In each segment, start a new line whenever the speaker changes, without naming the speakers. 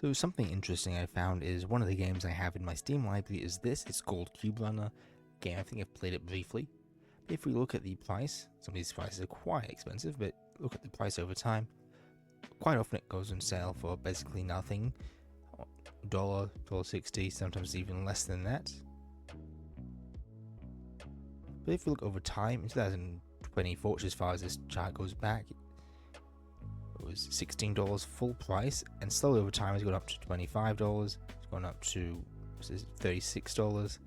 So something interesting I found is one of the games I have in my Steam library is this. It's called Cube Runner. Game, I think I've played it briefly. But if we look at the price, some of these prices are quite expensive, but look at the price over time. Quite often it goes on sale for basically nothing. $1, $1.60, sometimes even less than that. But if we look over time, in 2024, which as far as this chart goes back, it was $16 full price, and slowly over time it's gone up to $25, it's gone up to $36,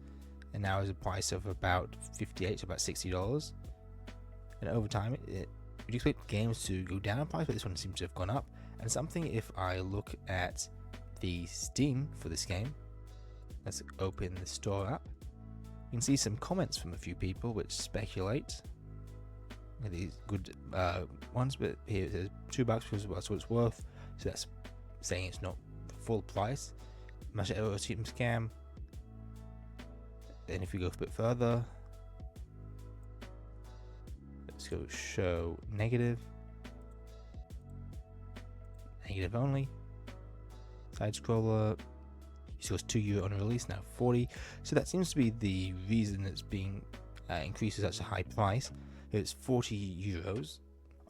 and now is a price of about $58 to about $60. And over time, you'd expect games to go down in price, but this one seems to have gone up. And something, if I look at the Steam for this game, let's open the store up, you can see some comments from a few people which speculate. These good ones, but here it says $2 because that's what it's worth, so that's saying it's not full price. Machete cheap scam. Then if we go a bit further, let's go show negative only. Side scroller, it goes €2 on release, now 40. So that seems to be the reason it's being increased to such a high price. It's €40.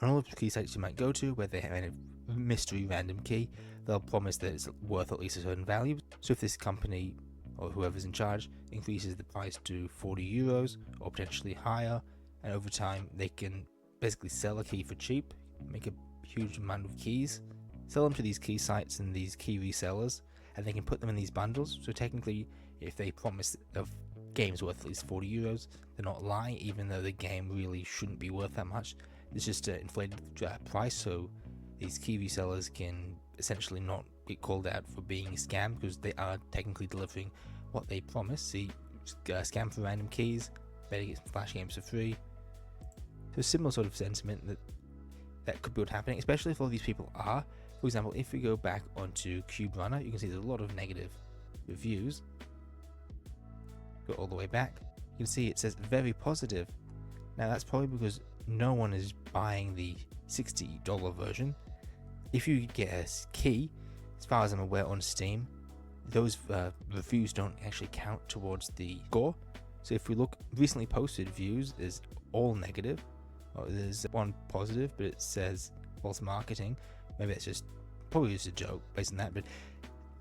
On all of the key sites you might go to where they have a mystery random key, they'll promise that it's worth at least a certain value. So if this company or whoever's in charge increases the price to €40 or potentially higher, and over time they can basically sell a key for cheap, make a huge amount of keys, sell them to these key sites and these key resellers, and they can put them in these bundles. So technically, if they promise a game's worth at least €40, they're not lying, even though the game really shouldn't be worth that much. It's just an inflated price, so these key resellers can essentially not get called out for being a scam, because they are technically delivering what they promise. See, scam for random keys, better get some flash games for free. So a similar sort of sentiment that could be what's happening, especially if all these people are. For example, if we go back onto Cube Runner, you can see there's a lot of negative reviews. Go all the way back, you can see it says very positive. Now that's probably because no one is buying the $60 version. If you get a key, as far as I'm aware on Steam, those reviews don't actually count towards the score. So if we look, recently posted views is all negative. There's one positive, but it says false marketing. Maybe it's just probably just a joke based on that, but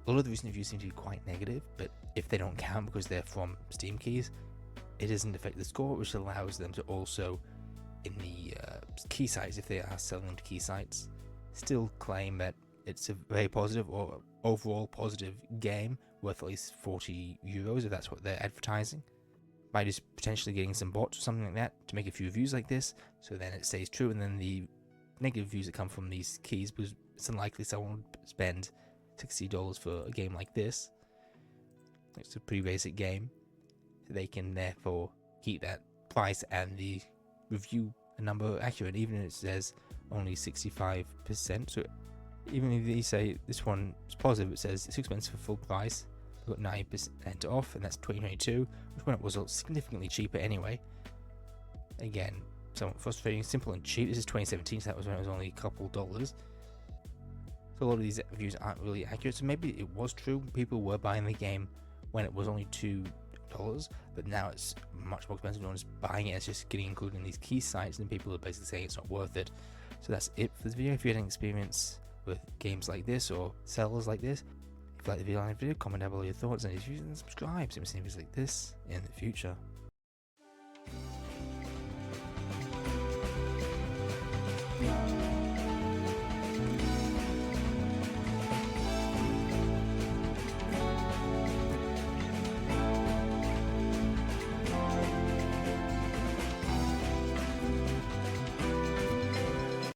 a lot of the recent reviews seem to be quite negative. But if they don't count because they're from Steam keys, it doesn't affect the score, which allows them to also, in the key sites, if they are selling to key sites, still claim that it's a very positive or overall positive game worth at least €40 if that's what they're advertising, by just potentially getting some bots or something like that to make a few reviews like this, so then it stays true. And then the negative reviews that come from these keys, because it's unlikely someone would spend $60 for a game like this. It's a pretty basic game. They can therefore keep that price and the review number accurate, even if it says only 65%. So even if they say this one is positive, it says it's expensive for full price, we've got 9% off, and that's 2022, which when it was significantly cheaper anyway. Again, somewhat frustrating. Simple and cheap. This is 2017, so that was when it was only a couple dollars. So a lot of these reviews aren't really accurate. So maybe it was true, people were buying the game when it was only $2, but now it's much more expensive. No one's buying it, it's just getting included in these key sites, and people are basically saying it's not worth it. So that's it for this video. If you had any experience with games like this or sellers like this, if you like the video, comment down below your thoughts and reviews, and subscribe so you can see videos like this in the future.
Yeah.